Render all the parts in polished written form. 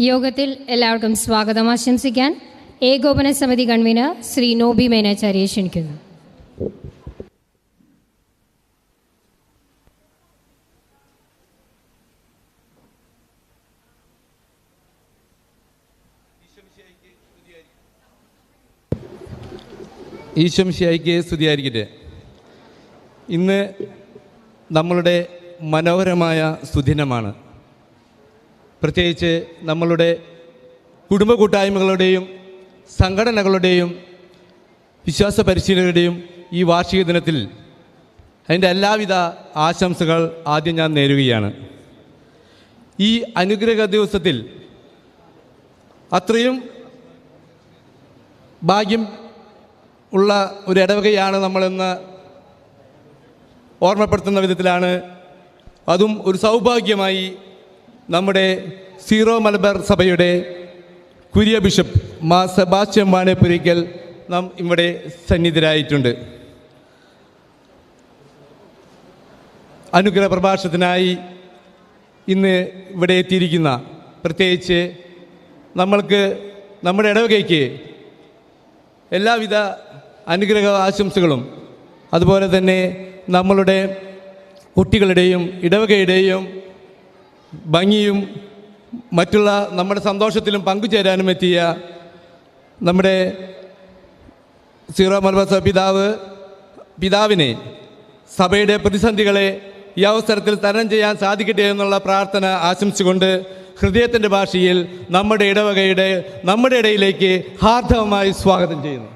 യോഗത്തിൽ എല്ലാവർക്കും സ്വാഗതം ആശംസിക്കാൻ ഏകോപന സമിതി കൺവീനർ ശ്രീ നോബി മേനാചാര്യയെ ക്ഷണിക്കുന്നു. ഈശോമിശിഹായ്ക്ക് സ്തുതിയായിരിക്കട്ടെ. ഇന്ന് നമ്മളുടെ മനോഹരമായ സുദിനമാണ്. പ്രത്യേകിച്ച് നമ്മളുടെ കുടുംബ കൂട്ടായ്മകളുടെയും സംഘടനകളുടെയും വിശ്വാസ പരിശീലകരുടെയും ഈ വാർഷിക ദിനത്തിൽ അതിൻ്റെ എല്ലാവിധ ആശംസകൾ ആദ്യം ഞാൻ നേരുകയാണ്. ഈ അനുഗ്രഹ ദിവസത്തിൽ അത്രയും ഭാഗ്യം ഉള്ള ഒരു ഇടവകയാണ് നമ്മളെന്ന് ഓർമ്മപ്പെടുത്തുന്ന വിധത്തിലാണ്, അതും ഒരു സൗഭാഗ്യമായി നമ്മുടെ സീറോ മലബാർ സഭയുടെ കുര്യ ബിഷപ്പ് മാ സെബാസ്റ്റ്യൻ വാണേപ്പുരയ്ക്കൽ നാം ഇവിടെ സന്നിധരായിട്ടുണ്ട്. അനുഗ്രഹ പ്രഭാഷണത്തിനായി ഇന്ന് ഇവിടെ എത്തിയിരിക്കുന്ന, പ്രത്യേകിച്ച് നമ്മൾക്ക് നമ്മുടെ ഇടവകയ്ക്ക് എല്ലാവിധ അനുഗ്രഹ ആശംസകളും, അതുപോലെ തന്നെ നമ്മളുടെ കുട്ടികളുടെയും ഇടവകയുടെയും ഭംഗിയും മറ്റുള്ള നമ്മുടെ സന്തോഷത്തിലും പങ്കുചേരാനും എത്തിയ നമ്മുടെ സീറോ മലബാർ സഭ പിതാവിനെ സഭയുടെ പ്രതിസന്ധികളെ ഈ അവസരത്തിൽ തരണം ചെയ്യാൻ സാധിക്കട്ടെ എന്നുള്ള പ്രാർത്ഥന ആശംസിച്ചുകൊണ്ട് ഹൃദയത്തിൻ്റെ ഭാഷയിൽ നമ്മുടെ ഇടയിലേക്ക് ഹാർദവമായി സ്വാഗതം ചെയ്യുന്നു.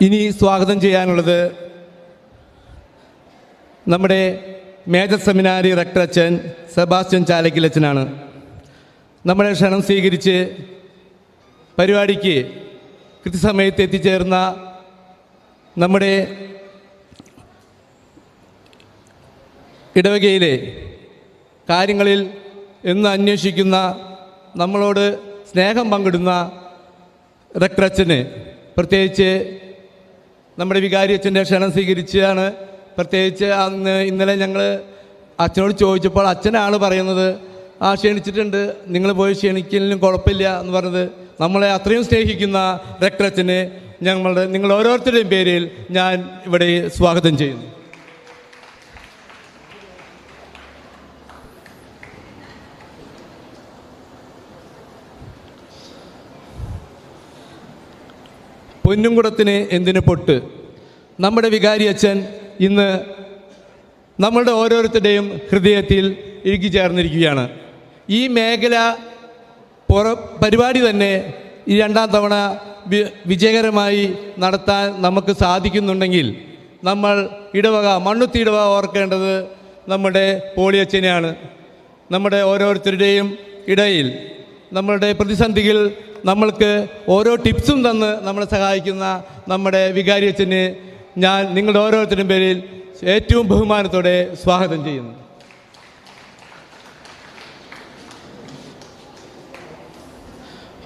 ഇനി സ്വാഗതം ചെയ്യാനുള്ളത് നമ്മുടെ മേജർ സെമിനാരി റക്ടർ അച്ഛൻ സെബാസ്റ്റ്യൻ ചാലക്കിലച്ഛനാണ്. നമ്മുടെ ക്ഷണം സ്വീകരിച്ച് പരിപാടിക്ക് കൃത്യസമയത്ത് എത്തിച്ചേർന്ന നമ്മുടെ ഇടവകയിലെ കാര്യങ്ങളിൽ എന്ന് അന്വേഷിക്കുന്ന, നമ്മളോട് സ്നേഹം പങ്കിടുന്ന റക്ടർ അച്ഛന്, പ്രത്യേകിച്ച് നമ്മുടെ വികാരി അച്ഛൻ്റെ ക്ഷണം സ്വീകരിച്ചാണ്. പ്രത്യേകിച്ച് ഇന്നലെ ഞങ്ങൾ അച്ഛനോട് ചോദിച്ചപ്പോൾ അച്ഛനാണ് പറയുന്നത്, ക്ഷണിച്ചിട്ടുണ്ട്, നിങ്ങൾ പോയി ക്ഷണിക്കലിനും കുഴപ്പമില്ല എന്ന് പറഞ്ഞത്. നമ്മളെ അത്രയും സ്നേഹിക്കുന്ന റക്ടർ അച്ഛനെ നിങ്ങൾ ഓരോരുത്തരുടെയും പേരിൽ ഞാൻ ഇവിടെ സ്വാഗതം ചെയ്യുന്നു. പൊന്നുംകുടത്തിന് എന്തിന് പൊട്ട്. നമ്മുടെ വികാരി അച്ഛൻ ഇന്ന് നമ്മളുടെ ഓരോരുത്തരുടെയും ഹൃദയത്തിൽ ഇഴുകിച്ചേർന്നിരിക്കുകയാണ്. ഈ മേഖല പരിപാടി തന്നെ ഈ രണ്ടാം തവണ വിജയകരമായി നടത്താൻ നമുക്ക് സാധിക്കുന്നുണ്ടെങ്കിൽ നമ്മൾ മണ്ണുത്തി ഇടവക ഓർക്കേണ്ടത് നമ്മുടെ പോളിയച്ഛനെയാണ്. നമ്മുടെ ഓരോരുത്തരുടെയും ഇടയിൽ നമ്മളുടെ പ്രതിസന്ധികൾ നമ്മൾക്ക് ഓരോ ടിപ്സും തന്ന് നമ്മളെ സഹായിക്കുന്ന നമ്മുടെ വികാരി അച്ഛന് ഞാൻ നിങ്ങളുടെ ഓരോരുത്തരുടെയും പേരിൽ ഏറ്റവും ബഹുമാനത്തോടെ സ്വാഗതം ചെയ്യുന്നു.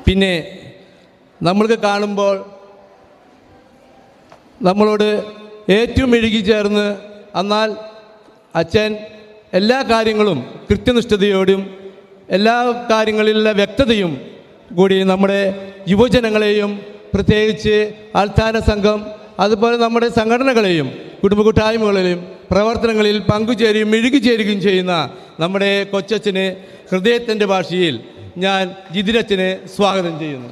പിന്നെ നമ്മൾക്ക് കാണുമ്പോൾ നമ്മളോട് ഏറ്റവും ഇഴുകിച്ചേർന്ന്, എന്നാൽ അച്ഛൻ എല്ലാ കാര്യങ്ങളും കൃത്യനിഷ്ഠതയോടും എല്ലാ കാര്യങ്ങളിലുള്ള വ്യക്തതയും കൂടി നമ്മുടെ യുവജനങ്ങളെയും, പ്രത്യേകിച്ച് ആൾത്താന സംഘം, അതുപോലെ നമ്മുടെ സംഘടനകളെയും കുടുംബ കൂട്ടായ്മകളെയും പ്രവർത്തനങ്ങളിൽ പങ്കുചേരുകയും ഇഴുകിച്ചേരുകയും ചെയ്യുന്ന നമ്മുടെ കൊച്ചച്ഛന് ഹൃദയത്തിൻ്റെ ഭാഷയിൽ ഞാൻ ജിതിരച്ഛനെ സ്വാഗതം ചെയ്യുന്നു.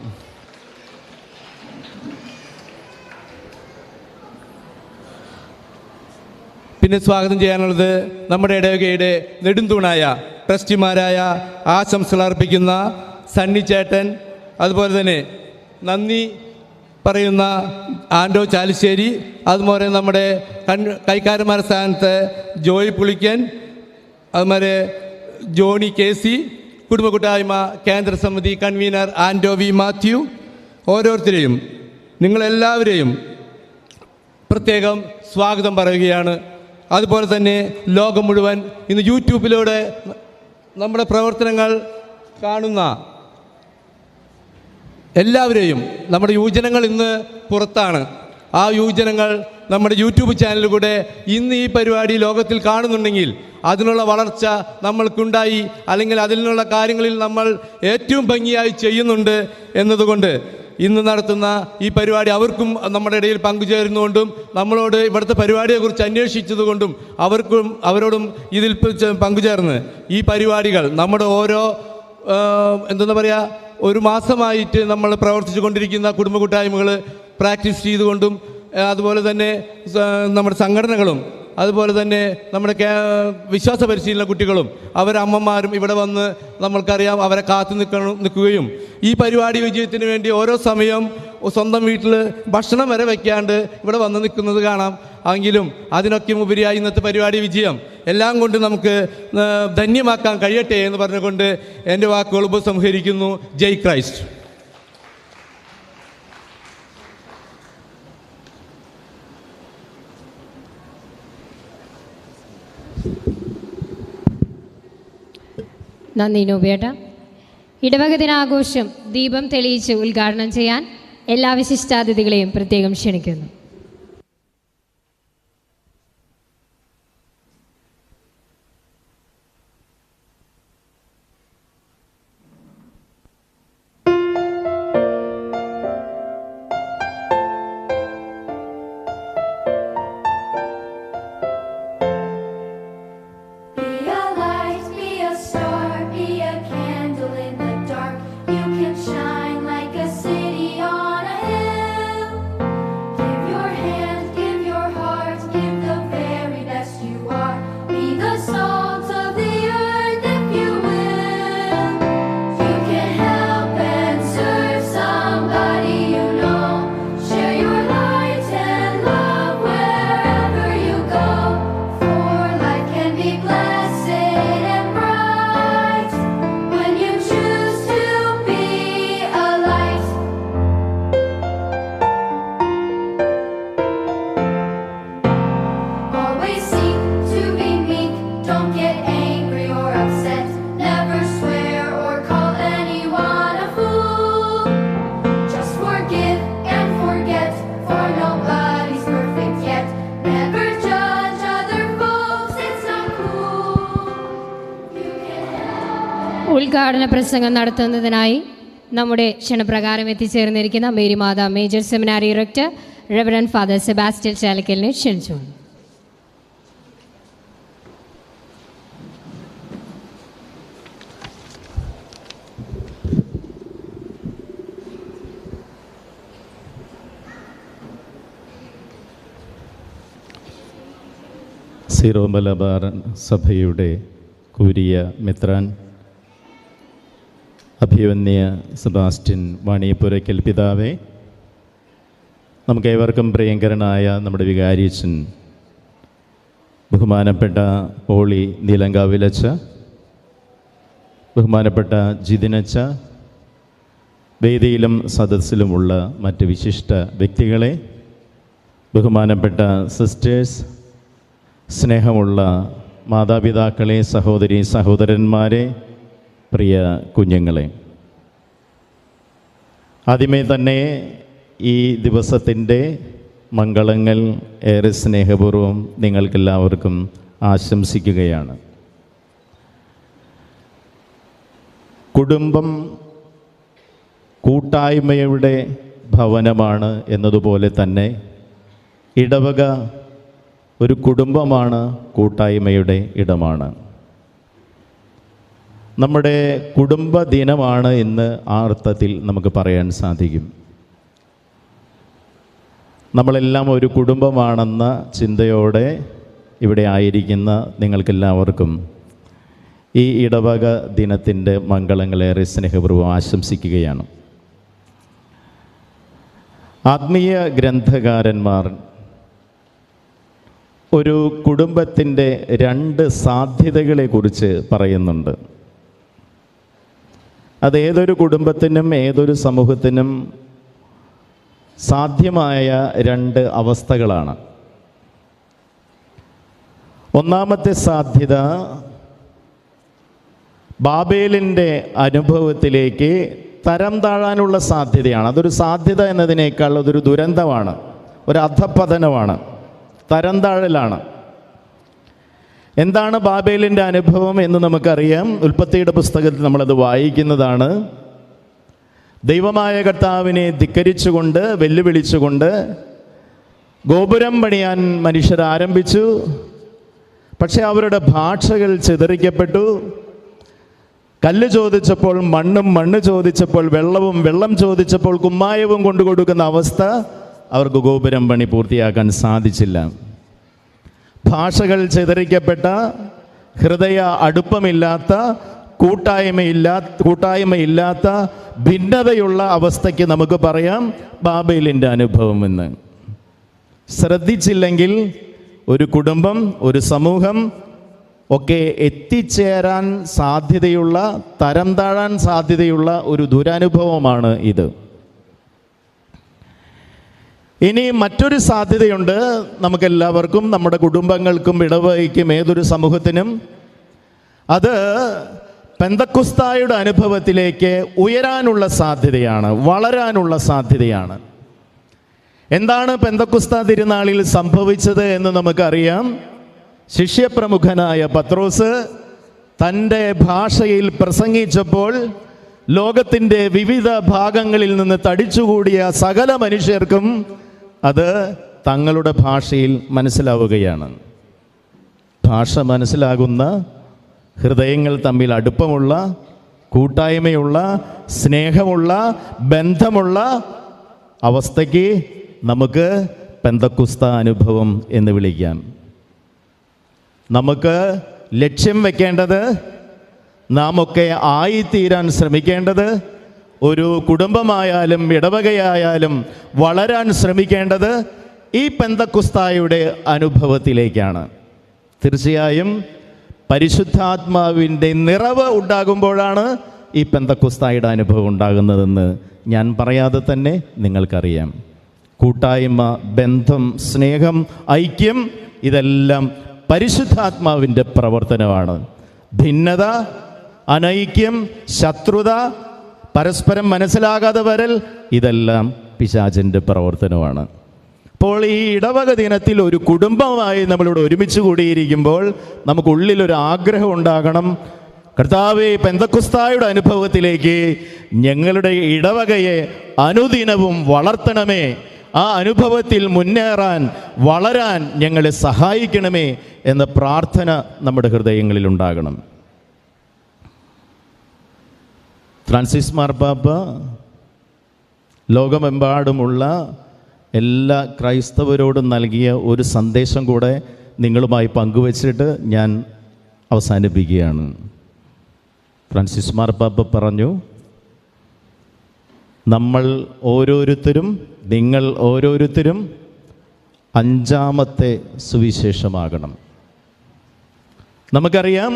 പിന്നെ സ്വാഗതം ചെയ്യാനുള്ളത് നമ്മുടെ ഇടവകയുടെ നെടുന്തൂണായ ട്രസ്റ്റിമാരായ ആശംസകൾ അർപ്പിക്കുന്ന സണ്ണിച്ചേട്ടൻ, അതുപോലെ തന്നെ നന്ദി പറയുന്ന ആൻഡോ ചാലിശ്ശേരി, അതുപോലെ നമ്മുടെ കൈക്കാരന്മാരുടെ സ്ഥാനത്ത് ജോയി പുളിക്കൻ, അതുപോലെ ജോണി KC, കുടുംബ കൂട്ടായ്മ കേന്ദ്ര സമിതി കൺവീനർ ആൻഡോ വി മാത്യു, ഓരോരുത്തരെയും നിങ്ങളെല്ലാവരെയും പ്രത്യേകം സ്വാഗതം പറയുകയാണ്. അതുപോലെ തന്നെ ലോകം മുഴുവൻ ഇന്ന് യൂട്യൂബിലൂടെ നമ്മുടെ പ്രവർത്തനങ്ങൾ കാണുന്ന എല്ലാവരെയും, നമ്മുടെ യുവജനങ്ങൾ ഇന്ന് പുറത്താണ്, ആ യുവജനങ്ങൾ നമ്മുടെ യൂട്യൂബ് ചാനലിലൂടെ ഇന്ന് ഈ പരിപാടി ലോകത്തിൽ കാണുന്നുണ്ടെങ്കിൽ അതിനുള്ള വളർച്ച നമ്മൾക്കുണ്ടായി, അല്ലെങ്കിൽ അതിനുള്ള കാര്യങ്ങളിൽ നമ്മൾ ഏറ്റവും ഭംഗിയായി ചെയ്യുന്നുണ്ട് എന്നതുകൊണ്ട് ഇന്ന് നടത്തുന്ന ഈ പരിപാടി അവർക്കും നമ്മുടെ ഇടയിൽ പങ്കുചേരുന്നുകൊണ്ടും നമ്മളോട് ഇവിടുത്തെ പരിപാടിയെക്കുറിച്ച് അന്വേഷിച്ചതുകൊണ്ടും അവരോടും ഇതിൽ പങ്കുചേർന്ന് ഈ പരിപാടികൾ നമ്മുടെ ഓരോ എന്താ പറയുക, ഒരു മാസമായിട്ട് നമ്മൾ പ്രവർത്തിച്ചു കൊണ്ടിരിക്കുന്ന കുടുംബ കൂട്ടായ്മകൾ പ്രാക്ടീസ് ചെയ്തുകൊണ്ടും, അതുപോലെ തന്നെ നമ്മുടെ സംഘടനകളും, അതുപോലെ തന്നെ നമ്മുടെ വിശ്വാസ പരിശീലന കുട്ടികളും അവരമ്മമാരും ഇവിടെ വന്ന് നമ്മൾക്കറിയാം അവരെ കാത്തു നിൽക്കുകയും ഈ പരിപാടി വിജയത്തിന് വേണ്ടി ഓരോ സമയം സ്വന്തം വീട്ടിൽ ഭക്ഷണം വരെ വയ്ക്കാണ്ട് ഇവിടെ വന്ന് നിൽക്കുന്നത് കാണാം. എങ്കിലും അതിനൊക്കെ ഉപരിയായി ഇന്നത്തെ പരിപാടി വിജയം എല്ലാം കൊണ്ട് നമുക്ക് ധന്യമാക്കാൻ കഴിയട്ടെ എന്ന് പറഞ്ഞുകൊണ്ട് എൻ്റെ വാക്കുകൾ ഉപസംഹരിക്കുന്നു. ജയ് ക്രൈസ്റ്റ്. നന്ദി നോബിയേട്ട. ഇടവക ദിനാഘോഷം ദീപം തെളിയിച്ച് ഉദ്ഘാടനം ചെയ്യാൻ എല്ലാ വിശിഷ്ടാതിഥികളെയും പ്രത്യേകം ക്ഷണിക്കുന്നു. ഉദ്ഘാടന പ്രസംഗം നടത്തുന്നതിനായി നമ്മുടെ ക്ഷണപ്രകാരം എത്തിച്ചേർന്നിരിക്കുന്ന Mary Matha major seminary rector reverend father Sebastian ചാലക്കലിനെ ക്ഷണിച്ചു. സീറോ മലബാർ സഭയുടെ കൂരിയ മെത്രാൻ അഭിവന്യ സെബാസ്റ്റ്യൻ വാണിയപ്പുരയ്ക്കൽ പിതാവേ, നമുക്കേവർക്കും പ്രിയങ്കരനായ നമ്മുടെ വികാരിയച്ഛൻ ബഹുമാനപ്പെട്ട പോളി നീലങ്കാവിലച്ച, ബഹുമാനപ്പെട്ട ജിതിനച്ച, വേദിയിലും സദസ്സിലുമുള്ള മറ്റ് വിശിഷ്ട വ്യക്തികളെ, ബഹുമാനപ്പെട്ട സിസ്റ്റേഴ്സ്, സ്നേഹമുള്ള മാതാപിതാക്കളെ, സഹോദരി സഹോദരന്മാരെ, പ്രിയ കുഞ്ഞുങ്ങളെ, ആദ്യമേ തന്നെ ഈ ദിവസത്തിൻ്റെ മംഗളങ്ങൾ ഏറെ സ്നേഹപൂർവ്വം നിങ്ങൾക്കെല്ലാവർക്കും ആശംസിക്കുകയാണ്. കുടുംബം കൂട്ടായ്മയുടെ ഭവനമാണ് എന്നതുപോലെ തന്നെ ഇടവക ഒരു കുടുംബമാണ്, കൂട്ടായ്മയുടെ ഇടമാണ്. നമ്മുടെ കുടുംബ ദിനമാണ് ഇന്ന് ആ അർത്ഥത്തിൽ നമുക്ക് പറയാൻ സാധിക്കും. നമ്മളെല്ലാം ഒരു കുടുംബമാണെന്ന ചിന്തയോടെ ഇവിടെ ആയിരിക്കുന്ന നിങ്ങൾക്കെല്ലാവർക്കും ഈ ഇടവക ദിനത്തിൻ്റെ മംഗളങ്ങളേറെ സ്നേഹപൂർവ്വം ആശംസിക്കുകയാണ്. ആത്മീയ ഗ്രന്ഥകാരന്മാർ ഒരു കുടുംബത്തിൻ്റെ 2 സാധ്യതകളെക്കുറിച്ച് പറയുന്നുണ്ട്. അത് ഏതൊരു കുടുംബത്തിനും ഏതൊരു സമൂഹത്തിനും സാധ്യമായ 2 അവസ്ഥകളാണ്. ഒന്നാമത്തെ സാധ്യത ബാബേലിൻ്റെ അനുഭവത്തിലേക്ക് തരം താഴാനുള്ള സാധ്യതയാണ്. അതൊരു സാധ്യത എന്നതിനേക്കാൾ അതൊരു ദുരന്തമാണ്. ഒരു അധപ്പതനമാണ്, തരംതാഴലാണ്. എന്താണ് ബാബേലിൻ്റെ അനുഭവം എന്ന് നമുക്കറിയാം. ഉൽപ്പത്തിയുടെ പുസ്തകത്തിൽ നമ്മളത് വായിക്കുന്നതാണ്. ദൈവമായ കർത്താവിനെ ധിക്കരിച്ചുകൊണ്ട്, വെല്ലുവിളിച്ചുകൊണ്ട് ഗോപുരം പണിയാൻ മനുഷ്യർ ആരംഭിച്ചു. പക്ഷേ അവരുടെ ഭാഷകൾ ചിതറിക്കപ്പെട്ടു. കല്ല് ചോദിച്ചപ്പോൾ മണ്ണും, മണ്ണ് ചോദിച്ചപ്പോൾ വെള്ളവും, വെള്ളം ചോദിച്ചപ്പോൾ കുമ്മായവും കൊണ്ടു കൊടുക്കുന്ന അവസ്ഥ. അവർക്ക് ഗോപുരം പണി പൂർത്തിയാക്കാൻ സാധിച്ചില്ല. ഭാഷകൾ ചിതറിക്കപ്പെട്ട, ഹൃദയ അടുപ്പമില്ലാത്ത, കൂട്ടായ്മയില്ലാത്ത ഭിന്നതയുള്ള അവസ്ഥയ്ക്ക് നമുക്ക് പറയാം ബാബേലിൻ്റെ അനുഭവം എന്ന്. ശ്രദ്ധിച്ചില്ലെങ്കിൽ ഒരു കുടുംബം, ഒരു സമൂഹം ഒക്കെ എത്തിച്ചേരാൻ സാധ്യതയുള്ള, തരം താഴാൻ സാധ്യതയുള്ള ഒരു ദുരനുഭവമാണ് ഇത്. ഇനി മറ്റൊരു സാധ്യതയുണ്ട് നമുക്കെല്ലാവർക്കും, നമ്മുടെ കുടുംബങ്ങൾക്കും ഇടവകയ്ക്കും ഏതൊരു സമൂഹത്തിനും. അത് പെന്തക്കുസ്തായുടെ അനുഭവത്തിലേക്ക് ഉയരാനുള്ള സാധ്യതയാണ്, വളരാനുള്ള സാധ്യതയാണ്. എന്താണ് പെന്തക്കുസ്ത തിരുനാളിൽ സംഭവിച്ചത് എന്ന് നമുക്കറിയാം. ശിഷ്യപ്രമുഖനായ പത്രോസ് തൻ്റെ ഭാഷയിൽ പ്രസംഗിച്ചപ്പോൾ ലോകത്തിൻ്റെ വിവിധ ഭാഗങ്ങളിൽ നിന്ന് തടിച്ചുകൂടിയ സകല മനുഷ്യർക്കും അത് തങ്ങളുടെ ഭാഷയിൽ മനസ്സിലാവുകയാണ്. ഭാഷ മനസ്സിലാകുന്ന, ഹൃദയങ്ങൾ തമ്മിൽ അടുപ്പമുള്ള, കൂട്ടായ്മയുള്ള, സ്നേഹമുള്ള, ബന്ധമുള്ള അവസ്ഥയ്ക്ക് നമുക്ക് പെന്തക്കുസ്ത അനുഭവം എന്ന് വിളിക്കാം. നമുക്ക് ലക്ഷ്യം വെക്കേണ്ടത്, നാം ഒക്കെ ആയിത്തീരാൻ ശ്രമിക്കേണ്ടത്, ഒരു കുടുംബമായാലും ഇടവകയായാലും വളരാൻ ശ്രമിക്കേണ്ടത് ഈ പെന്തക്കുസ്തായുടെ അനുഭവത്തിലേക്കാണ്. തീർച്ചയായും പരിശുദ്ധാത്മാവിൻ്റെ നിറവ് ഉണ്ടാകുമ്പോഴാണ് ഈ പെന്തക്കുസ്തായുടെ അനുഭവം ഉണ്ടാകുന്നതെന്ന് ഞാൻ പറയാതെ തന്നെ നിങ്ങൾക്കറിയാം. കൂട്ടായ്മ, ബന്ധം, സ്നേഹം, ഐക്യം ഇതെല്ലാം പരിശുദ്ധാത്മാവിൻ്റെ പ്രവർത്തനമാണ്. ഭിന്നത, അനൈക്യം, ശത്രുത, പരസ്പരം മനസ്സിലാകാതെ വരൽ ഇതെല്ലാം പിശാചിൻ്റെ പ്രവർത്തനമാണ്. അപ്പോൾ ഈ ഇടവക ദിനത്തിൽ ഒരു കുടുംബമായി നമ്മളിവിടെ ഒരുമിച്ച് കൂടിയിരിക്കുമ്പോൾ നമുക്കുള്ളിലൊരു ആഗ്രഹം ഉണ്ടാകണം. കർത്താവേ, പെന്തക്കുസ്തായുടെ അനുഭവത്തിലേക്ക് ഞങ്ങളുടെ ഇടവകയെ അനുദിനവും വളർത്തണമേ, ആ അനുഭവത്തിൽ മുന്നേറാൻ, വളരാൻ ഞങ്ങളെ സഹായിക്കണമേ എന്ന പ്രാർത്ഥന നമ്മുടെ ഹൃദയങ്ങളിൽ ഉണ്ടാകണം. ഫ്രാൻസിസ് മാർപ്പാപ്പ ലോകമെമ്പാടുമുള്ള എല്ലാ ക്രൈസ്തവരോടും നൽകിയ ഒരു സന്ദേശം കൂടെ നിങ്ങളുമായി പങ്കുവച്ചിട്ട് ഞാൻ അവസാനിപ്പിക്കുകയാണ്. ഫ്രാൻസിസ് മാർപ്പാപ്പ പറഞ്ഞു, നമ്മൾ ഓരോരുത്തരും, നിങ്ങൾ ഓരോരുത്തരും അഞ്ചാമത്തെ സുവിശേഷമാകണം. നമുക്കറിയാം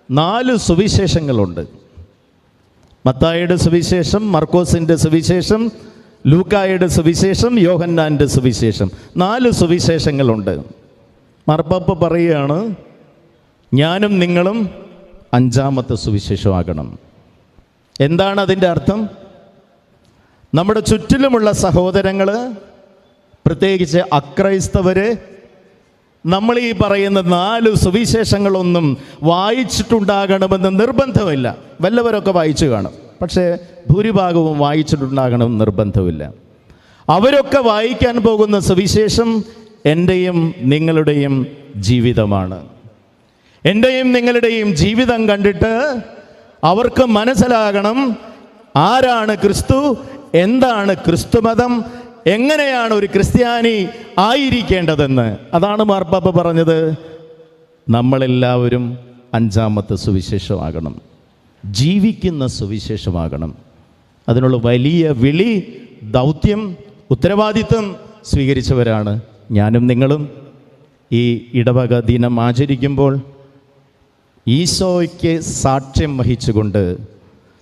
4 സുവിശേഷങ്ങളുണ്ട്. മത്തായിയുടെ സുവിശേഷം, മർക്കോസിൻ്റെ സുവിശേഷം, ലൂക്കായുടെ സുവിശേഷം, യോഹന്നാൻ്റെ സുവിശേഷം. 4 സുവിശേഷങ്ങളുണ്ട്. മാർപ്പാപ്പ പറയുകയാണ്, ഞാനും നിങ്ങളും അഞ്ചാമത്തെ സുവിശേഷമാകണം. എന്താണ് അതിൻ്റെ അർത്ഥം? നമ്മുടെ ചുറ്റിലുമുള്ള സഹോദരങ്ങൾ, പ്രത്യേകിച്ച് അക്രൈസ്തവർ, നമ്മൾ ഈ പറയുന്ന 4 സുവിശേഷങ്ങളൊന്നും വായിച്ചിട്ടുണ്ടാകണമെന്ന് നിർബന്ധമില്ല. വല്ലവരൊക്കെ വായിച്ചു കാണും, പക്ഷേ ഭൂരിഭാഗവും വായിച്ചിട്ടുണ്ടാകണമെന്ന് നിർബന്ധമില്ല. അവരൊക്കെ വായിക്കാൻ പോകുന്ന സുവിശേഷം എൻ്റെയും നിങ്ങളുടെയും ജീവിതമാണ്. എൻ്റെയും നിങ്ങളുടെയും ജീവിതം കണ്ടിട്ട് അവർക്ക് മനസ്സിലാകണം ആരാണ് ക്രിസ്തു, എന്താണ് ക്രിസ്തുമതം, എങ്ങനെയാണ് ഒരു ക്രിസ്ത്യാനി ആയിരിക്കേണ്ടതെന്ന്. അതാണ് മാർപ്പാപ്പ പറഞ്ഞത്, നമ്മളെല്ലാവരും അഞ്ചാമത്തെ സുവിശേഷമാകണം, ജീവിക്കുന്ന സുവിശേഷമാകണം. അതിനുള്ള വലിയ വിളി, ദൗത്യം, ഉത്തരവാദിത്വം സ്വീകരിച്ചവരാണ് ഞാനും നിങ്ങളും. ഈ ഇടവക ദിനം ആചരിക്കുമ്പോൾ ഈശോയ്ക്ക് സാക്ഷ്യം വഹിച്ചുകൊണ്ട്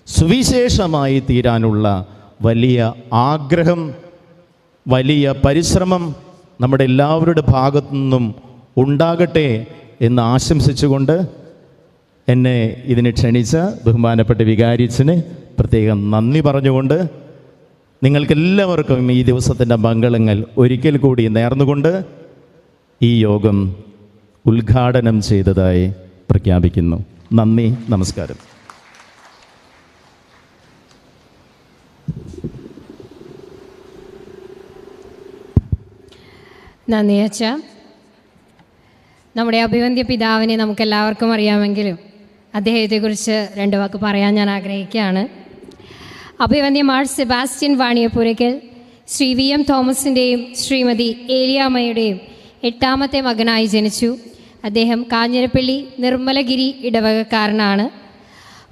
സുവിശേഷമായി തീരാനുള്ള വലിയ ആഗ്രഹം, വലിയ പരിശ്രമം നമ്മുടെ എല്ലാവരുടെ ഭാഗത്തു നിന്നും ഉണ്ടാകട്ടെ എന്ന് ആശംസിച്ചുകൊണ്ട് എന്നെ ഇതിന് ക്ഷണിച്ച ബഹുമാനപ്പെട്ട വികാരിച്ചന് പ്രത്യേകം നന്ദി പറഞ്ഞുകൊണ്ട് നിങ്ങൾക്കെല്ലാവർക്കും ഈ ദിവസത്തിൻ്റെ മംഗളങ്ങൾ ഒരിക്കൽ കൂടി നേർന്നുകൊണ്ട് ഈ യോഗം ഉദ്ഘാടനം ചെയ്തതായി പ്രഖ്യാപിക്കുന്നു. നന്ദി, നമസ്കാരം. നന്ദി അച്ഛ. നമ്മുടെ അഭിവന്ദ്യ പിതാവിനെ നമുക്കെല്ലാവർക്കും അറിയാമെങ്കിലും അദ്ദേഹത്തെക്കുറിച്ച് രണ്ട് വാക്ക് പറയാൻ ഞാൻ ആഗ്രഹിക്കുകയാണ്. അഭിവന്ദ്യ Mar Sebastian Vaniyapurakkal Shri V M തോമസിൻ്റെയും ശ്രീമതി ഏലിയാമ്മയുടെയും 8ാമത്തെ മകനായി ജനിച്ചു. അദ്ദേഹം കാഞ്ഞിരപ്പള്ളി നിർമ്മലഗിരി ഇടവകക്കാരനാണ്.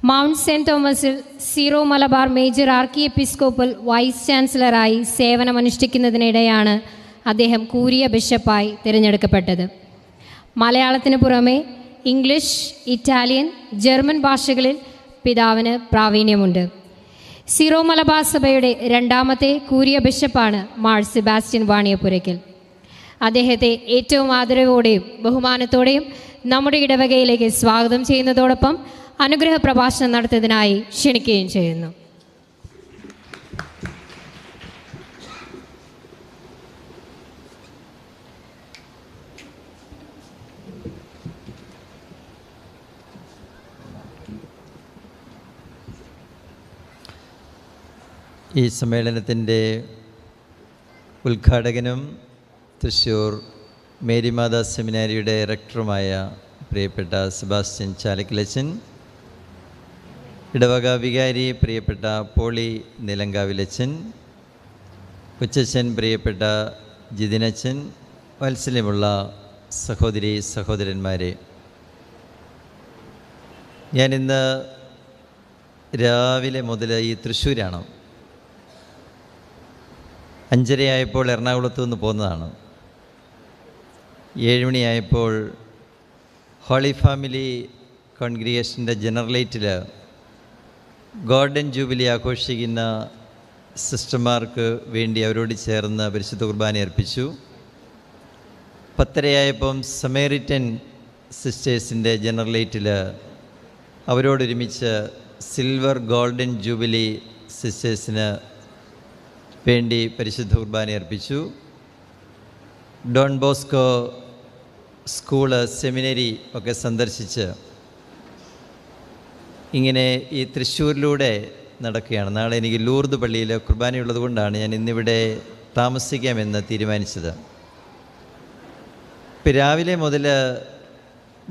മൗണ്ട് സെൻറ് തോമസിൽ Syro Malabar major archiepiscopal vice ചാൻസലറായി സേവനമനുഷ്ഠിക്കുന്നതിനിടെയാണ് അദ്ദേഹം കൂരിയ ബിഷപ്പായി തിരഞ്ഞെടുക്കപ്പെട്ടത്. മലയാളത്തിന് പുറമെ ഇംഗ്ലീഷ്, ഇറ്റാലിയൻ, ജർമ്മൻ ഭാഷകളിൽ പിതാവിന് പ്രാവീണ്യമുണ്ട്. സീറോ മലബാർ സഭയുടെ 2ാമത്തെ കൂരിയ ബിഷപ്പാണ് മാർ സെബാസ്റ്റ്യൻ വാണിയപ്പുരയ്ക്കൽ. അദ്ദേഹത്തെ ഏറ്റവും ആദരവോടെയും ബഹുമാനത്തോടെയും നമ്മുടെ ഇടവകയിലേക്ക് സ്വാഗതം ചെയ്യുന്നതോടൊപ്പം അനുഗ്രഹ പ്രഭാഷണം നടത്തുന്നതിനായി ക്ഷണിക്കുകയും ചെയ്യുന്നു. ഈ സമ്മേളനത്തിൻ്റെ ഉദ്ഘാടകനും തൃശ്ശൂർ മേരിമാതാ സെമിനാരിയുടെ ഡയറക്ടറുമായ പ്രിയപ്പെട്ട സെബാസ്റ്റ്യൻ ചാലക്കലച്ചൻ, ഇടവക വികാരി പ്രിയപ്പെട്ട പോളി നിലങ്കാവിലച്ചൻ, കൊച്ചച്ചൻ പ്രിയപ്പെട്ട ജിതിനച്ചൻ, വാത്സല്യമുള്ള സഹോദരി സഹോദരന്മാരെ, ഞാനിന്ന് രാവിലെ മുതൽ ഈ തൃശ്ശൂരാണ്. 5:30 എറണാകുളത്തു നിന്ന് പോകുന്നതാണ്. 7 മണിയായപ്പോൾ ഹോളി ഫാമിലി കോൺഗ്രിഗേഷൻ്റെ ജനറലേറ്റിൽ ഗോൾഡൻ ജൂബിലി ആഘോഷിക്കുന്ന സിസ്റ്റർമാർക്ക് വേണ്ടി അവരോട് ചേർന്ന് പരിശുദ്ധ കുർബാന അർപ്പിച്ചു. 10:30 സമേറിറ്റൻ സിസ്റ്റേഴ്സിൻ്റെ ജനറലേറ്റിൽ അവരോടൊരുമിച്ച് സിൽവർ ഗോൾഡൻ ജൂബിലി സിസ്റ്റേഴ്സിന് വേണ്ടി പരിശുദ്ധ കുർബാന അർപ്പിച്ചു. ഡോൺ ബോസ്കോ സ്കൂള്, സെമിനറി ഒക്കെ സന്ദർശിച്ച് ഇങ്ങനെ ഈ തൃശ്ശൂരിലൂടെ നടക്കുകയാണ്. നാളെ എനിക്ക് ലൂർദ് പള്ളിയിൽ കുർബാനയുള്ളത് കൊണ്ടാണ് ഞാൻ ഇന്നിവിടെ താമസിക്കാമെന്ന് തീരുമാനിച്ചത്. ഇപ്പം രാവിലെ മുതൽ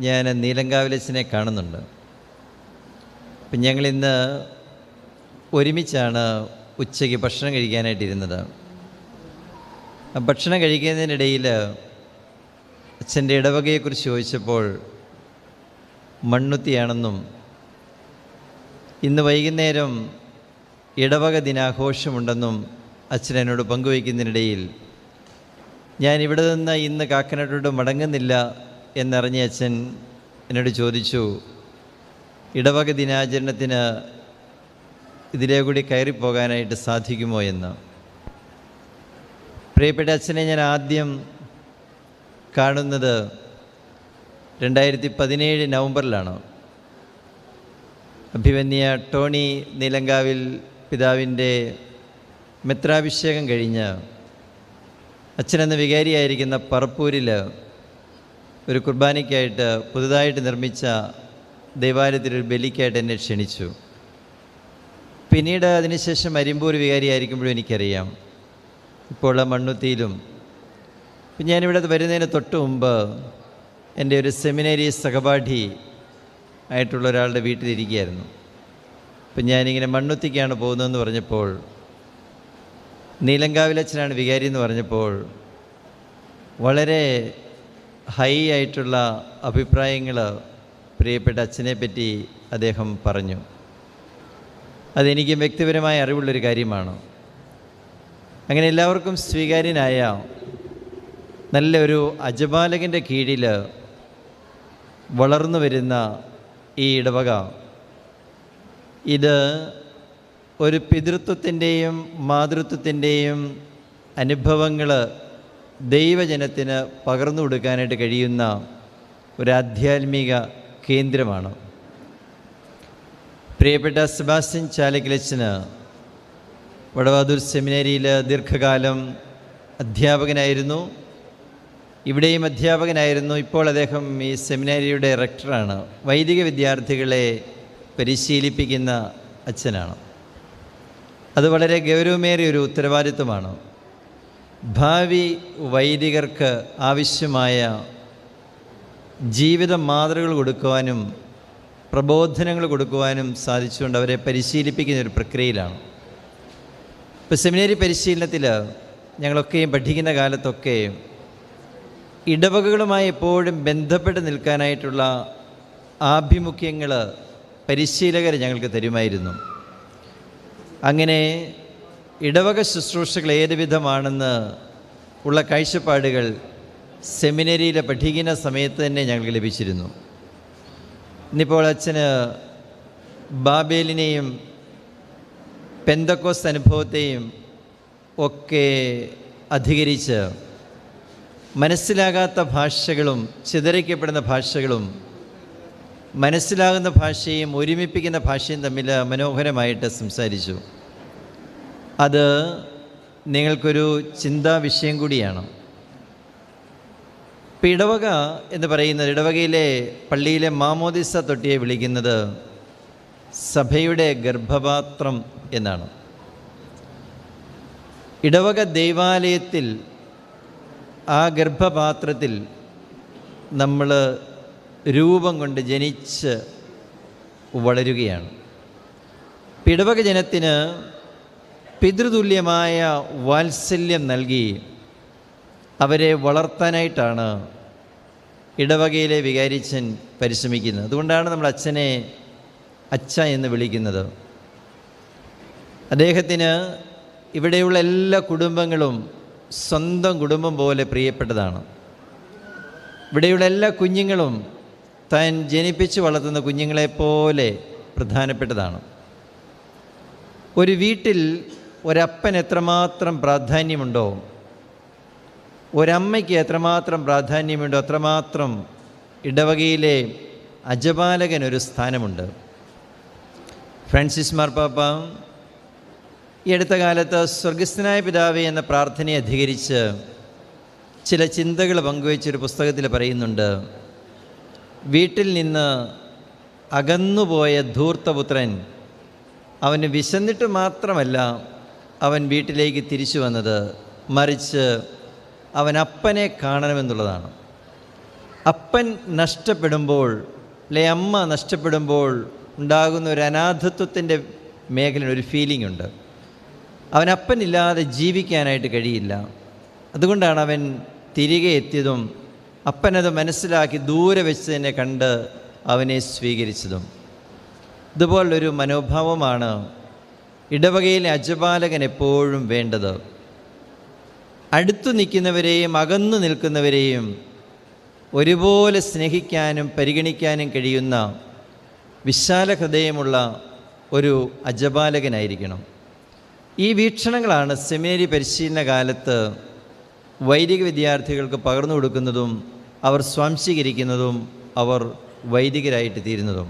ഞാൻ നീലങ്കാവിലച്ചനെ കാണുന്നുണ്ട്. അപ്പം ഞങ്ങളിന്ന് ഒരുമിച്ചാണ് ഉച്ചയ്ക്ക് ഭക്ഷണം കഴിക്കാനായിട്ടിരുന്നത്. ഭക്ഷണം കഴിക്കുന്നതിനിടയിൽ അച്ഛൻ്റെ ഇടവകയെക്കുറിച്ച് ചോദിച്ചപ്പോൾ മണ്ണുത്തിയാണെന്നും ഇന്ന് വൈകുന്നേരം ഇടവക ദിനാഘോഷമുണ്ടെന്നും അച്ഛൻ എന്നോട് പങ്കുവയ്ക്കുന്നതിനിടയിൽ ഞാൻ ഇവിടെ നിന്ന് ഇന്ന് കാക്കനാട്ടോട്ട് മടങ്ങുന്നില്ല എന്നറിഞ്ഞ അച്ഛൻ എന്നോട് ചോദിച്ചു, ഇടവക ദിനാചരണത്തിന് ഇതിലേ കൂടി കയറിപ്പോകാനായിട്ട് സാധിക്കുമോ എന്ന്. പ്രിയപ്പെട്ട അച്ഛനെ ഞാൻ ആദ്യം കാണുന്നത് 2017 നവംബറിലാണ്. അഭിവന്യ ടോണി നീലങ്കാവിൽ പിതാവിൻ്റെ മെത്രാഭിഷേകം കഴിഞ്ഞ് അച്ഛനെന്ന വികാരിയായിരിക്കുന്ന പറപ്പൂരിൽ ഒരു കുർബാനയ്ക്കായിട്ട് പുതുതായിട്ട് നിർമ്മിച്ച ദേവാലയത്തിലൊരു ബലിക്കായിട്ട് എന്നെ ക്ഷണിച്ചു. പിന്നീട് അതിനുശേഷം അരിമ്പൂർ വികാരിയായിരിക്കുമ്പോഴും എനിക്കറിയാം. ഇപ്പോൾ മണ്ണുത്തിയിലും. ഞാനിവിടെ വരുന്നതിന് തൊട്ട് മുമ്പ് എൻ്റെ ഒരു സെമിനറി സഹപാഠി ആയിട്ടുള്ള ഒരാളുടെ വീട്ടിലിരിക്കുകയായിരുന്നു. അപ്പം ഞാനിങ്ങനെ മണ്ണുത്തിക്കാണ് പോകുന്നതെന്ന് പറഞ്ഞപ്പോൾ, നീലങ്കാവിലച്ചനാണ് വികാരി എന്ന് പറഞ്ഞപ്പോൾ വളരെ ഹൈ ആയിട്ടുള്ള അഭിപ്രായങ്ങൾ പ്രിയപ്പെട്ട അച്ഛനെ പറ്റി അദ്ദേഹം പറഞ്ഞു. അതെനിക്കും വ്യക്തിപരമായ അറിവുള്ളൊരു കാര്യമാണ്. അങ്ങനെ എല്ലാവർക്കും സ്വീകാര്യനായ നല്ലൊരു അജപാലകൻ്റെ കീഴിൽ വളർന്നു വരുന്ന ഈ ഇടവക, ഇത് ഒരു പിതൃത്വത്തിൻ്റെയും മാതൃത്വത്തിൻ്റെയും അനുഭവങ്ങൾ ദൈവജനത്തിന് പകർന്നു കൊടുക്കാനായിട്ട് കഴിയുന്ന ഒരു ആധ്യാത്മിക കേന്ദ്രമാണ്. പ്രിയപ്പെട്ട സെബാസ്റ്റ്യൻ ചാലക്കലച്ചന് വടവാതൂർ സെമിനാരിയിൽ ദീർഘകാലം അധ്യാപകനായിരുന്നു. ഇവിടെയും അധ്യാപകനായിരുന്നു. ഇപ്പോൾ അദ്ദേഹം ഈ സെമിനാരിയുടെ റെക്ടറാണ്. വൈദിക വിദ്യാർത്ഥികളെ പരിശീലിപ്പിക്കുന്ന അച്ഛനാണ്. അത് വളരെ ഗൗരവമേറിയൊരു ഉത്തരവാദിത്വമാണ്. ഭാവി വൈദികർക്ക് ആവശ്യമായ ജീവിത മാതൃകകൾ കൊടുക്കുവാനും പ്രബോധനങ്ങൾ കൊടുക്കുവാനും സാധിച്ചുകൊണ്ട് അവരെ പരിശീലിപ്പിക്കുന്ന ഒരു പ്രക്രിയയിലാണ്. ഇപ്പോൾ സെമിനാരി പരിശീലനത്തിൽ ഞങ്ങളൊക്കെയും പഠിക്കുന്ന കാലത്തൊക്കെ ഇടവകകളുമായി എപ്പോഴും ബന്ധപ്പെട്ട് നിൽക്കാനായിട്ടുള്ള ആഭിമുഖ്യങ്ങൾ പരിശീലകർ ഞങ്ങൾക്ക് തരുമായിരുന്നു. അങ്ങനെ ഇടവക ശുശ്രൂഷകൾ ഏത് വിധമാണെന്ന് ഉള്ള കാഴ്ചപ്പാടുകൾ സെമിനറിയിൽ പഠിക്കുന്ന സമയത്ത് തന്നെ ഞങ്ങൾക്ക് ലഭിച്ചിരുന്നു. ഇന്നിപ്പോൾ അച്ഛന് ബാബേലിനെയും പെന്തക്കോസ് അനുഭവത്തെയും ഒക്കെ അധികരിച്ച് മനസ്സിലാകാത്ത ഭാഷകളും ചിതറിക്കപ്പെടുന്ന ഭാഷകളും മനസ്സിലാകുന്ന ഭാഷയും ഒരുമിപ്പിക്കുന്ന ഭാഷയും തമ്മിൽ മനോഹരമായിട്ട് സംസാരിച്ചു. അത് നിങ്ങൾക്കൊരു ചിന്താ വിഷയം കൂടിയാണ്. ഇപ്പം ഇടവക എന്ന് പറയുന്നത്, ഇടവകയിലെ പള്ളിയിലെ മാമോദിസ തൊട്ടിയെ വിളിക്കുന്നത് സഭയുടെ ഗർഭപാത്രം എന്നാണ്. ഇടവക ദൈവാലയത്തിൽ ആ ഗർഭപാത്രത്തിൽ നമ്മൾ രൂപം കൊണ്ട് ജനിച്ച് വളരുകയാണ്. ഇടവക ജനത്തിന് പിതൃതുല്യമായ വാത്സല്യം നൽകി അവരെ വളർത്താനായിട്ടാണ് ഇടവകയിലെ വികാരിച്ചൻ പരിശ്രമിക്കുന്നത്. അതുകൊണ്ടാണ് നമ്മൾ അച്ഛനെ അച്ഛ എന്ന് വിളിക്കുന്നത്. അദ്ദേഹത്തിന് ഇവിടെയുള്ള എല്ലാ കുടുംബങ്ങളും സ്വന്തം കുടുംബം പോലെ പ്രിയപ്പെട്ടതാണ്. ഇവിടെയുള്ള എല്ലാ കുഞ്ഞുങ്ങളും താൻ ജനിപ്പിച്ച് വളർത്തുന്ന കുഞ്ഞുങ്ങളെപ്പോലെ പ്രധാനപ്പെട്ടതാണ്. ഒരു വീട്ടിൽ ഒരപ്പൻ എത്രമാത്രം പ്രാധാന്യമുണ്ടോ, ഒരമ്മയ്ക്ക് എത്രമാത്രം പ്രാധാന്യമുണ്ടോ, അത്രമാത്രം ഇടവകയിലെ അജപാലകനൊരു സ്ഥാനമുണ്ട്. ഫ്രാൻസിസ് മാർപ്പാപ്പ ഈ അടുത്ത കാലത്ത് സ്വർഗസ്ഥനായ പിതാവേ എന്ന പ്രാർത്ഥനയെ അധികരിച്ച് ചില ചിന്തകൾ പങ്കുവച്ചൊരു പുസ്തകത്തിൽ പറയുന്നുണ്ട്, വീട്ടിൽ നിന്ന് അകന്നുപോയ ധൂർത്തപുത്രൻ അവന് വിശന്നിട്ട് മാത്രമല്ല അവൻ വീട്ടിലേക്ക് തിരിച്ചു വന്നത്, മറിച്ച് അവൻ അപ്പനെ കാണണമെന്നുള്ളതാണ്. അപ്പൻ നഷ്ടപ്പെടുമ്പോൾ അല്ലെ അമ്മ നഷ്ടപ്പെടുമ്പോൾ ഉണ്ടാകുന്ന ഒരു അനാഥത്വത്തിൻ്റെ മേഖലയിൽ ഒരു ഫീലിംഗ് ഉണ്ട്. അവൻ അപ്പനില്ലാതെ ജീവിക്കാനായിട്ട് കഴിയില്ല. അതുകൊണ്ടാണ് അവൻ തിരികെ എത്തിയതും അപ്പനത് മനസ്സിലാക്കി ദൂരെ വെച്ച് തന്നെ കണ്ട് അവനെ സ്വീകരിച്ചതും. ഇതുപോലൊരു മനോഭാവമാണ് ഇടവകയിലെ അജപാലകൻ എപ്പോഴും വേണ്ടത്. അടുത്തു നിൽക്കുന്നവരെയും അകന്നു നിൽക്കുന്നവരെയും ഒരുപോലെ സ്നേഹിക്കാനും പരിഗണിക്കാനും കഴിയുന്ന വിശാല ഹൃദയമുള്ള ഒരു അജപാലകനായിരിക്കണം. ഈ വീക്ഷണങ്ങളാണ് സെമിനറി പരിശീലന കാലത്ത് വൈദിക വിദ്യാർത്ഥികൾക്ക് പകർന്നു കൊടുക്കുന്നതും അവർ സ്വാംശീകരിക്കുന്നതും അവർ വൈദികരായിട്ട് തീരുന്നതും.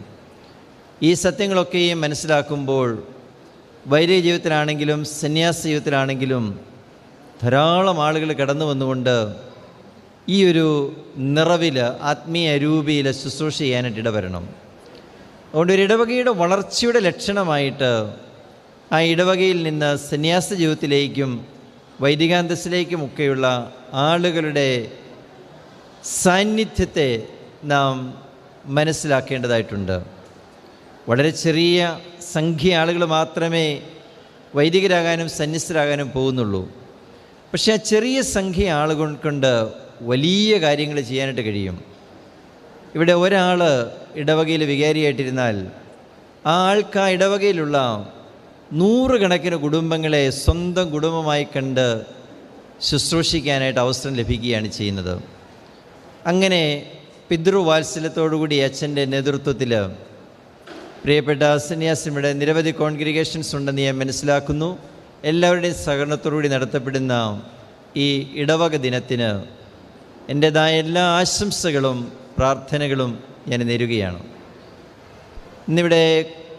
ഈ സത്യങ്ങളൊക്കെയും മനസ്സിലാക്കുമ്പോൾ വൈദിക ജീവിതത്തിലാണെങ്കിലും സന്യാസ ജീവിതത്തിലാണെങ്കിലും ധാരാളം ആളുകൾ കടന്നു വന്നുകൊണ്ട് ഈ ഒരു നിറവിൽ ആത്മീയ രൂപയിൽ ശുശ്രൂഷ ചെയ്യാനായിട്ട് ഇടവരണം. അതുകൊണ്ട് ഒരു ഇടവകയുടെ വളർച്ചയുടെ ലക്ഷണമായിട്ട് ആ ഇടവകയിൽ നിന്ന് സന്യാസ ജീവിതത്തിലേക്കും വൈദികാന്തസ്സിലേക്കുമൊക്കെയുള്ള ആളുകളുടെ സാന്നിധ്യത്തെ നാം മനസ്സിലാക്കേണ്ടതായിട്ടുണ്ട്. വളരെ ചെറിയ സംഖ്യ ആളുകൾ മാത്രമേ വൈദികരാകാനും സന്യസ്തരാകാനും പോകുന്നുള്ളൂ. പക്ഷേ ആ ചെറിയ സംഖ്യ ആളുകൾ കൊണ്ട് വലിയ കാര്യങ്ങൾ ചെയ്യാനായിട്ട് കഴിയും. ഇവിടെ ഒരാൾ ഇടവകയിൽ വികാരിയായിട്ടിരുന്നാൽ ആ ആൾക്ക് ആ ഇടവകയിലുള്ള 100 കണക്കിന് കുടുംബങ്ങളെ സ്വന്തം കുടുംബമായി കണ്ട് ശുശ്രൂഷിക്കാനായിട്ട് അവസരം ലഭിക്കുകയാണ് ചെയ്യുന്നത്. അങ്ങനെ പിതൃവാത്സല്യത്തോടുകൂടി അച്ഛൻ്റെ നേതൃത്വത്തിൽ പ്രിയപ്പെട്ട സന്യാസിനിയുടെ നിരവധി കോൺഗ്രിഗേഷൻസ് ഉണ്ടെന്ന് ഞാൻ മനസ്സിലാക്കുന്നു. എല്ലാവരുടെയും സഹകരണത്തോടുകൂടി നടത്തപ്പെടുന്ന ഈ ഇടവക ദിനത്തിന് എൻ്റേതായ എല്ലാ ആശംസകളും പ്രാർത്ഥനകളും ഞാൻ നേരുകയാണ്. ഇന്നിവിടെ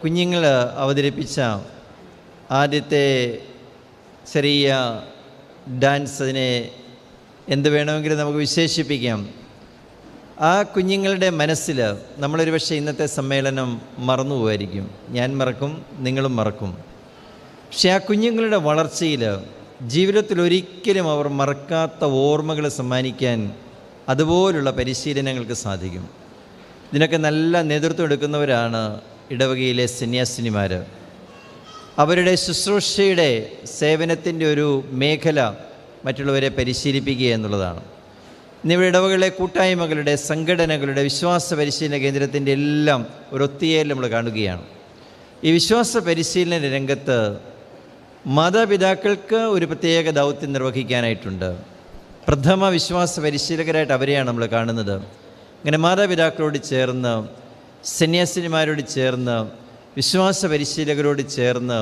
കുഞ്ഞുങ്ങൾ അവതരിപ്പിച്ച ആദ്യത്തെ ചെറിയ ഡാൻസ്, അതിനെ എന്ത് വേണമെങ്കിലും നമുക്ക് വിശേഷിപ്പിക്കാം. ആ കുഞ്ഞുങ്ങളുടെ മനസ്സിൽ നമ്മളൊരു പക്ഷേ ഇന്നത്തെ സമ്മേളനം മറന്നു പോകായിരിക്കും. ഞാൻ മറക്കും, നിങ്ങളും മറക്കും. പക്ഷേ ആ കുഞ്ഞുങ്ങളുടെ വളർച്ചയിൽ ജീവിതത്തിൽ ഒരിക്കലും അവർ മറക്കാത്ത ഓർമ്മകൾ സമ്മാനിക്കാൻ അതുപോലുള്ള പരിശീലനങ്ങൾക്ക് സാധിക്കും. ഇതിനൊക്കെ നല്ല നേതൃത്വം എടുക്കുന്നവരാണ് ഇടവകയിലെ സന്യാസിനിമാർ. അവരുടെ ശുശ്രൂഷയുടെ സേവനത്തിൻ്റെ ഒരു മേഖല മറ്റുള്ളവരെ പരിശീലിപ്പിക്കുക എന്നുള്ളതാണ്. ഇന്നിവിടെ ഇടവകളിലെ കൂട്ടായ്മകളുടെ, സംഘടനകളുടെ, വിശ്വാസ പരിശീലന കേന്ദ്രത്തിൻ്റെ എല്ലാം ഒരു ഒത്തുചേരൽ നമ്മൾ കാണുകയാണ്. ഈ വിശ്വാസ പരിശീലന രംഗത്ത് മാതാപിതാക്കൾക്ക് ഒരു പ്രത്യേക ദൗത്യം നിർവഹിക്കാനായിട്ടുണ്ട്. പ്രഥമ വിശ്വാസ പരിശീലകരായിട്ട് അവരെയാണ് നമ്മൾ കാണുന്നത്. അങ്ങനെ മാതാപിതാക്കളോട് ചേർന്ന്, സന്യാസിനിമാരോട് ചേർന്ന്, വിശ്വാസ പരിശീലകരോട് ചേർന്ന്,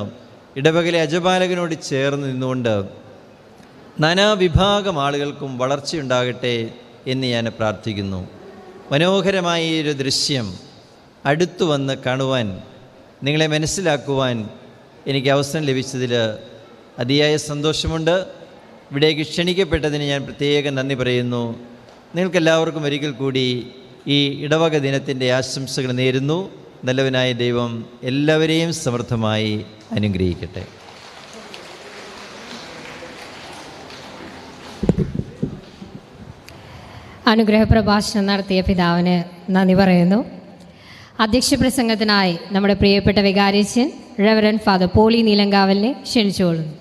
ഇടവകയിലെ അജപാലകനോട് ചേർന്ന് നിന്നുകൊണ്ട് നാനാവിഭാഗം ആളുകൾക്കും വളർച്ചയുണ്ടാകട്ടെ എന്ന് ഞാൻ പ്രാർത്ഥിക്കുന്നു. മനോഹരമായ ഒരു ദൃശ്യം അടുത്തു വന്ന് കാണുവാൻ, നിങ്ങളെ മനസ്സിലാക്കുവാൻ എനിക്ക് അവസരം ലഭിച്ചതിൽ അതിയായ സന്തോഷമുണ്ട്. ഇവിടേക്ക് ക്ഷണിക്കപ്പെട്ടതിന് ഞാൻ പ്രത്യേകം നന്ദി പറയുന്നു. നിങ്ങൾക്കെല്ലാവർക്കും ഒരിക്കൽ കൂടി ഈ ഇടവക ദിനത്തിൻ്റെ ആശംസകൾ നേരുന്നു. നല്ലവനായ ദൈവം എല്ലാവരെയും സമൃദ്ധമായി അനുഗ്രഹിക്കട്ടെ. അനുഗ്രഹ പ്രഭാഷണം നടത്തിയ പിതാവിന് നന്ദി പറയുന്നു. അധ്യക്ഷ പ്രസംഗത്തിനായി നമ്മുടെ പ്രിയപ്പെട്ട വികാരിയച്ഛൻ റെവറൻ ഫാദർ പോളി നീലങ്കാവലിനെ ക്ഷണിച്ചുകൊള്ളുന്നു.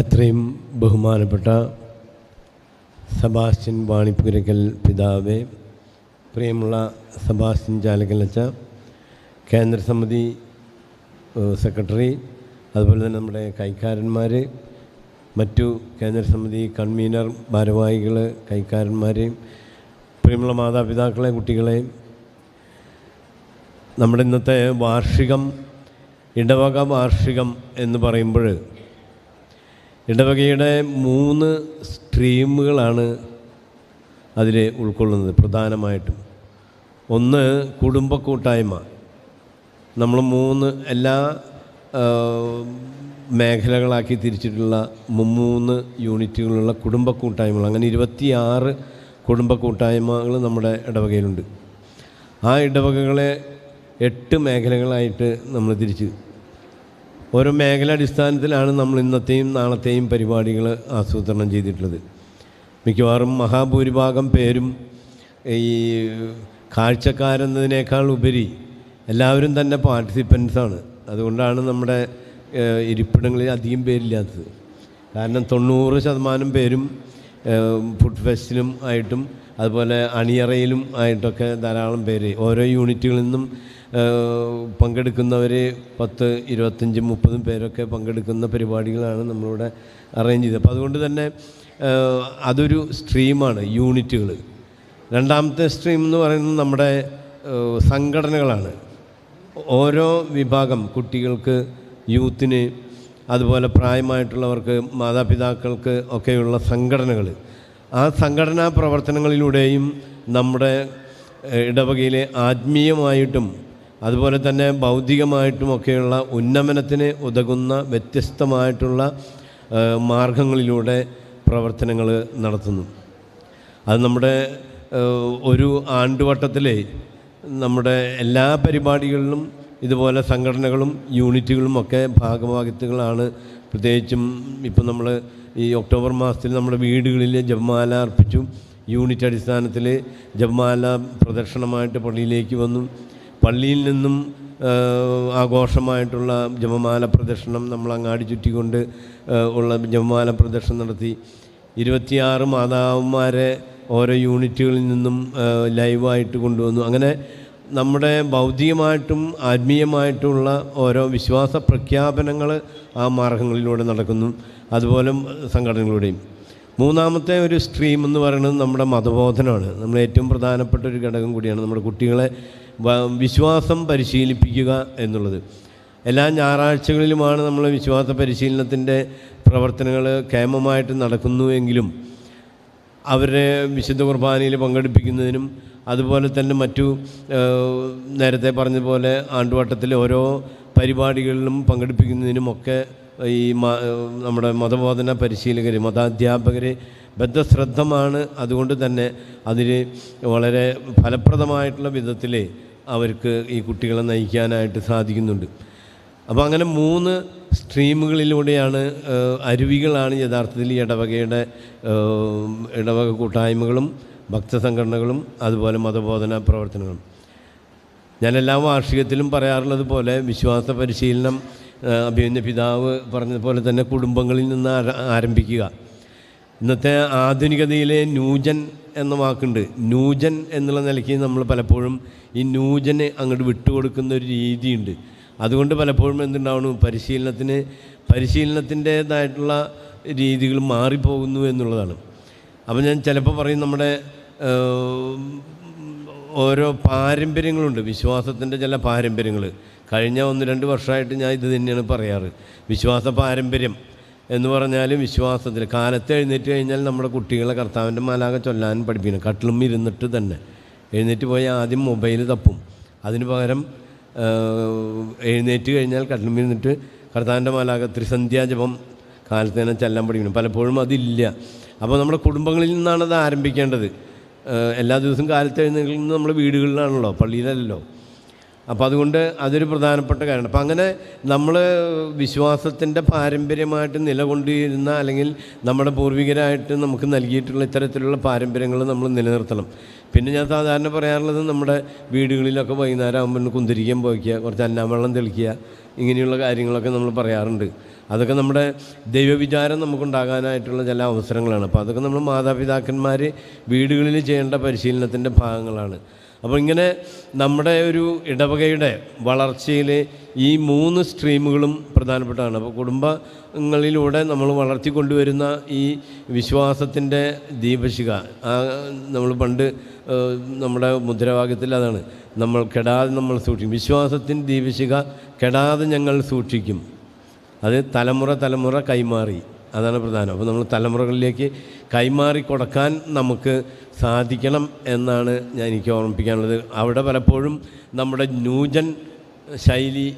എത്രയും ബഹുമാനപ്പെട്ട സെബാസ്റ്റ്യൻ വാണിപ്പുരയ്ക്കൽ പിതാവേ, പ്രിയമുള്ള സെബാസ്റ്റ്യൻ ചാലക്കലച്ച, കേന്ദ്രസമിതി സെക്രട്ടറി, അതുപോലെ തന്നെ നമ്മുടെ കൈക്കാരന്മാർ, മറ്റു കേന്ദ്രസമിതി കൺവീനർ, ഭാരവാഹികൾ, കൈക്കാരന്മാർ, പ്രിയമുള്ള മാതാപിതാക്കളെ, കുട്ടികളെ, നമ്മുടെ ഇന്നത്തെ വാർഷികം, ഇടവക വാർഷികം എന്ന് പറയുമ്പോൾ ഇടവകയുടെ 3 സ്ട്രീമുകളാണ് അതിൽ ഉൾക്കൊള്ളുന്നത് പ്രധാനമായിട്ടും. ഒന്ന് കുടുംബ കൂട്ടായ്മ. നമ്മൾ 3 എല്ലാ മേഖലകളാക്കി തിരിച്ചിട്ടുള്ള 3 യൂണിറ്റുകളുള്ള കുടുംബ കൂട്ടായ്മകൾ. അങ്ങനെ 26 കുടുംബ കൂട്ടായ്മകൾ നമ്മുടെ ഇടവകയിലുണ്ട്. ആ ഇടവകകളെ 8 മേഖലകളായിട്ട് നമ്മൾ തിരിച്ച്, ഓരോ മേഖല അടിസ്ഥാനത്തിലാണ് നമ്മൾ ഇന്നത്തെയും നാളത്തെയും പരിപാടികൾ ആസൂത്രണം ചെയ്തിട്ടുള്ളത്. മിക്കവാറും മഹാഭൂരിഭാഗം പേരും ഈ കാഴ്ചക്കാരെന്നതിനേക്കാൾ ഉപരി എല്ലാവരും തന്നെ പാർട്ടിസിപ്പൻസാണ്. അതുകൊണ്ടാണ് നമ്മുടെ ഇരിപ്പിടങ്ങളിൽ അധികം പേരില്ലാത്തത്. കാരണം 90% പേരും ഫുഡ് ഫെസ്റ്റിലും ആയിട്ടും അതുപോലെ അണിയറയിലും ആയിട്ടൊക്കെ ധാരാളം പേര് ഓരോ യൂണിറ്റുകളിൽ നിന്നും പങ്കെടുക്കുന്നവർ 10, 25, 30 പേരൊക്കെ പങ്കെടുക്കുന്ന പരിപാടികളാണ് നമ്മളിവിടെ അറേഞ്ച് ചെയ്തത്. അപ്പോൾ അതുകൊണ്ട് തന്നെ അതൊരു സ്ട്രീമാണ്, യൂണിറ്റുകൾ. രണ്ടാമത്തെ സ്ട്രീം എന്ന് പറയുന്നത് നമ്മുടെ സംഘടനകളാണ്. ഓരോ വിഭാഗം കുട്ടികൾക്ക്, യൂത്തിന്, അതുപോലെ പ്രായമായിട്ടുള്ളവർക്ക്, മാതാപിതാക്കൾക്ക് ഒക്കെയുള്ള സംഘടനകൾ. ആ സംഘടനാ പ്രവർത്തനങ്ങളിലൂടെയും നമ്മുടെ ഇടവകയിലെ ആത്മീയമായിട്ടും അതുപോലെ തന്നെ ഭൗതികമായിട്ടുമൊക്കെയുള്ള ഉന്നമനത്തിന് ഉതകുന്ന വ്യത്യസ്തമായിട്ടുള്ള മാർഗങ്ങളിലൂടെ പ്രവർത്തനങ്ങൾ നടത്തുന്നു. അത് നമ്മുടെ ഒരു ആണ്ടുവട്ടത്തിലെ നമ്മുടെ എല്ലാ പരിപാടികളിലും ഇതുപോലെ സംഘടനകളും യൂണിറ്റുകളും ഒക്കെ ഭാഗവാഹിത്വങ്ങളാണ്. പ്രത്യേകിച്ചും ഇപ്പം നമ്മൾ ഈ ഒക്ടോബർ മാസത്തിൽ നമ്മുടെ വീടുകളിൽ ജപമാല അർപ്പിച്ചു. യൂണിറ്റ് അടിസ്ഥാനത്തിൽ ജപമാല പ്രദക്ഷിണമായിട്ട് പള്ളിയിലേക്ക് വന്നു. പള്ളിയിൽ നിന്നും ആഘോഷമായിട്ടുള്ള ജപമാല പ്രദക്ഷിണം നമ്മൾ അങ്ങാടി ചുറ്റിക്കൊണ്ട് ഉള്ള ജപമാല പ്രദക്ഷിണം നടത്തി. 26 മാതാവന്മാരെ ഓരോ യൂണിറ്റുകളിൽ നിന്നും ലൈവായിട്ട് കൊണ്ടുവന്നു. അങ്ങനെ നമ്മുടെ ഭൗതികമായിട്ടും ആത്മീയമായിട്ടുള്ള ഓരോ വിശ്വാസ പ്രഖ്യാപനങ്ങൾ ആ മാർഗങ്ങളിലൂടെ നടക്കുന്നു. അതുപോലെ സംഘടനകളുടെയും. മൂന്നാമത്തെ ഒരു സ്ട്രീം എന്ന് പറയുന്നത് നമ്മുടെ മതബോധനമാണ്. നമ്മൾ ഏറ്റവും പ്രധാനപ്പെട്ട ഒരു ഘടകം കൂടിയാണ് നമ്മുടെ കുട്ടികളെ വിശ്വാസം പരിശീലിപ്പിക്കുക എന്നുള്ളത്. എല്ലാ ഞായറാഴ്ചകളിലുമാണ് നമ്മൾ വിശ്വാസ പരിശീലനത്തിൻ്റെ പ്രവർത്തനങ്ങൾ കേമമായിട്ട് നടക്കുന്നുവെങ്കിലും അവരെ വിശുദ്ധ കുർബാനയിൽ പങ്കെടുപ്പിക്കുന്നതിനും അതുപോലെ തന്നെ മറ്റു നേരത്തെ പറഞ്ഞതുപോലെ ആണ്ടുവട്ടത്തിലെ ഓരോ പരിപാടികളിലും പങ്കെടുപ്പിക്കുന്നതിനുമൊക്കെ ഈ നമ്മുടെ മതബോധന പരിശീലകർ, മതാധ്യാപകർ ബദ്ധശ്രദ്ധമാണ്. അതുകൊണ്ട് തന്നെ അതിൽ വളരെ ഫലപ്രദമായിട്ടുള്ള വിധത്തിൽ അവർക്ക് ഈ കുട്ടികളെ നയിക്കാനായിട്ട് സാധിക്കുന്നുണ്ട്. അപ്പോൾ അങ്ങനെ 3 സ്ട്രീമുകളിലൂടെയാണ്, അരുവികളാണ് യഥാർത്ഥത്തിൽ ഈ ഇടവക കൂട്ടായ്മകളും ഭക്തസംഘടനകളും അതുപോലെ മതബോധന പ്രവർത്തനങ്ങളും. ഞാൻ എല്ലാ വാർഷികത്തിലും പറയാറുള്ളത് പോലെ വിശ്വാസ പരിശീലനം അഭിമന്യ പിതാവ് പറഞ്ഞതുപോലെ തന്നെ കുടുംബങ്ങളിൽ നിന്ന് ആരംഭിക്കുക. ഇന്നത്തെ ആധുനികതയിലെ ന്യൂജൻ എന്ന വാക്കുണ്ട്. ന്യൂജൻ എന്നുള്ള നിലയ്ക്ക് നമ്മൾ പലപ്പോഴും ഈ ന്യൂജന് അങ്ങോട്ട് വിട്ടുകൊടുക്കുന്ന ഒരു രീതിയുണ്ട്. അതുകൊണ്ട് പലപ്പോഴും എന്തുണ്ടാവണം, പരിശീലനത്തിൻ്റേതായിട്ടുള്ള രീതികൾ മാറിപ്പോകുന്നു എന്നുള്ളതാണ്. അപ്പോൾ ഞാൻ ചിലപ്പോൾ പറയും, നമ്മുടെ ഓരോ പാരമ്പര്യങ്ങളുണ്ട്, വിശ്വാസത്തിൻ്റെ ചില പാരമ്പര്യങ്ങൾ. കഴിഞ്ഞ 1-2 വർഷമായിട്ട് ഞാൻ ഇത് തന്നെയാണ് പറയാറ്. വിശ്വാസ പാരമ്പര്യം എന്ന് പറഞ്ഞാൽ വിശ്വാസത്തിൽ കാലത്ത് എഴുന്നേറ്റ് കഴിഞ്ഞാൽ നമ്മുടെ കുട്ടികളെ കർത്താവിൻ്റെ മാലാഖ ചൊല്ലാൻ പഠിപ്പിക്കണം. കട്ടിലും ഇരുന്നിട്ട് തന്നെ എഴുന്നേറ്റ് പോയി ആദ്യം മൊബൈൽ തപ്പും. അതിന് പകരം എഴുന്നേറ്റ് കഴിഞ്ഞാൽ കട്ടിലും ഇരുന്നിട്ട് കർത്താവിൻ്റെ മാലാഖ ത്രിസന്ധ്യാജപം കാലത്ത് തന്നെ ചെല്ലാൻ പഠിക്കണം. പലപ്പോഴും അതില്ല. അപ്പോൾ നമ്മുടെ കുടുംബങ്ങളിൽ നിന്നാണ് അത് ആരംഭിക്കേണ്ടത്. എല്ലാ ദിവസവും കാലത്ത് എഴുന്നേൽക്കുന്നത് നമ്മൾ വീടുകളിലാണല്ലോ, പള്ളിയിലല്ലോ. അപ്പോൾ അതുകൊണ്ട് അതൊരു പ്രധാനപ്പെട്ട കാര്യമാണ്. അപ്പം അങ്ങനെ നമ്മൾ വിശ്വാസത്തിൻ്റെ പാരമ്പര്യമായിട്ട് നിലകൊണ്ടിരുന്ന, അല്ലെങ്കിൽ നമ്മുടെ പൂർവികരായിട്ട് നമുക്ക് നൽകിയിട്ടുള്ള ഇത്തരത്തിലുള്ള പാരമ്പര്യങ്ങൾ നമ്മൾ നിലനിർത്തണം. പിന്നെ ഞാൻ സാധാരണ പറയാറുള്ളത്, നമ്മുടെ വീടുകളിലൊക്കെ വൈകുന്നേരം ആകുമ്പോൾ കുന്തിരിക്കാൻ പോയിക്കുക, കുറച്ച് അന്നാവെള്ളം തെളിക്കുക, ഇങ്ങനെയുള്ള കാര്യങ്ങളൊക്കെ നമ്മൾ പറയാറുണ്ട്. അതൊക്കെ നമ്മുടെ ദൈവവിചാരം നമുക്കുണ്ടാകാനായിട്ടുള്ള ചില അവസരങ്ങളാണ്. അപ്പോൾ അതൊക്കെ നമ്മൾ മാതാപിതാക്കന്മാർ വീടുകളിൽ ചെയ്യേണ്ട പരിശീലനത്തിൻ്റെ ഭാഗങ്ങളാണ്. അപ്പോൾ ഇങ്ങനെ നമ്മുടെ ഒരു ഇടവകയുടെ വളർച്ചയിൽ ഈ 3 സ്ട്രീമുകളും പ്രധാനപ്പെട്ടതാണ്. അപ്പോൾ കുടുംബങ്ങളിലൂടെ നമ്മൾ വളർത്തിക്കൊണ്ടുവരുന്ന ഈ വിശ്വാസത്തിൻ്റെ ദീപശിഖ, നമ്മൾ പണ്ട് നമ്മുടെ മുദ്രാവാക്യത്തിൽ അതാണ്, നമ്മൾ കെടാതെ നമ്മൾ സൂക്ഷിക്കും. വിശ്വാസത്തിൻ്റെ ദീപശിഖ കെടാതെ ഞങ്ങൾ സൂക്ഷിക്കും. അത് തലമുറ കൈമാറി, അതാണ് പ്രധാനം. അപ്പോൾ നമ്മൾ തലമുറകളിലേക്ക് കൈമാറി കൊടുക്കാൻ നമുക്ക് സാധിക്കണം എന്നാണ് എനിക്ക് ഓർമ്മിപ്പിക്കാനുള്ളത്. അവിടെ പലപ്പോഴും നമ്മുടെ ന്യൂജൻ ശൈലി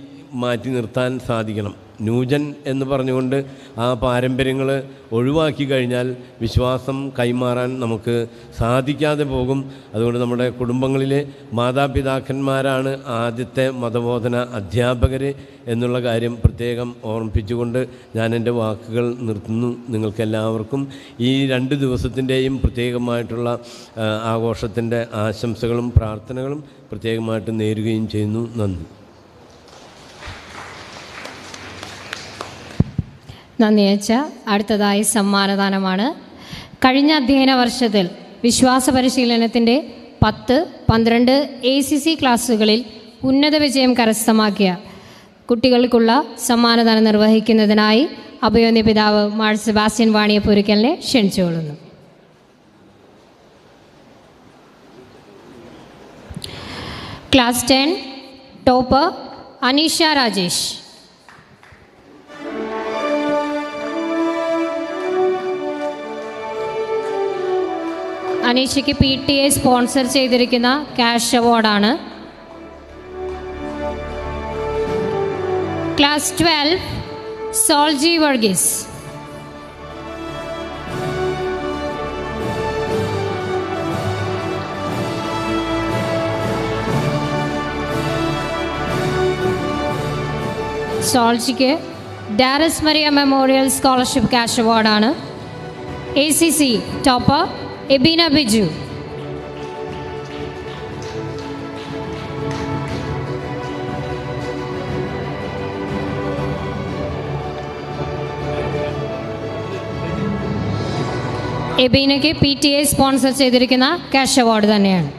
മാറ്റി നിർത്താൻ സാധിക്കണം. ന്യൂജൻ എന്ന് പറഞ്ഞുകൊണ്ട് ആ പാരമ്പര്യങ്ങൾ ഒഴിവാക്കി കഴിഞ്ഞാൽ വിശ്വാസം കൈമാറാൻ നമുക്ക് സാധിക്കാതെ പോകും. അതുകൊണ്ട് നമ്മുടെ കുടുംബങ്ങളിലെ മാതാപിതാക്കന്മാരാണ് ആദ്യത്തെ മതബോധന അധ്യാപകർ എന്നുള്ള കാര്യം പ്രത്യേകം ഓർമ്മിപ്പിച്ചുകൊണ്ട് ഞാൻ എൻ്റെ വാക്കുകൾ നിർത്തുന്നു. നിങ്ങൾക്കെല്ലാവർക്കും ഈ 2 ദിവസത്തിൻ്റെയും പ്രത്യേകമായിട്ടുള്ള ആഘോഷത്തിൻ്റെ ആശംസകളും പ്രാർത്ഥനകളും പ്രത്യേകമായിട്ട് നേരുകയും ചെയ്യുന്നു. നന്ദി. നന്ദി അച്ഛ. അടുത്തതായി സമ്മാനദാനമാണ്. കഴിഞ്ഞ അധ്യയന വർഷത്തിൽ വിശ്വാസ പരിശീലനത്തിൻ്റെ 10-12 ACC ക്ലാസ്സുകളിൽ ഉന്നത വിജയം കരസ്ഥമാക്കിയ കുട്ടികൾക്കുള്ള സമ്മാനദാനം നിർവഹിക്കുന്നതിനായി അഭിമന്യ പിതാവ് മാർ സെബാസ്റ്റ്യൻ വാണിയപ്പുരയ്ക്കലിനെ ക്ഷണിച്ചുകൊള്ളുന്നു. Class 10 topper Aneesha Rajesh. അനീഷയ്ക്ക് PTA സ്പോൺസർ ചെയ്തിരിക്കുന്ന ക്യാഷ് അവാർഡാണ്. ക്ലാസ് 12 സോൾജി വർഗീസ്. സോൾജിക്ക് ഡാരസ് മരിയ മെമ്മോറിയൽ സ്കോളർഷിപ്പ് ക്യാഷ് അവാർഡാണ്. ACC topper Ebeena Biju. എബീനയ്ക്ക് PTA സ്പോൺസർ ചെയ്തിരിക്കുന്ന ക്യാഷ് അവാർഡ് തന്നെയാണ്.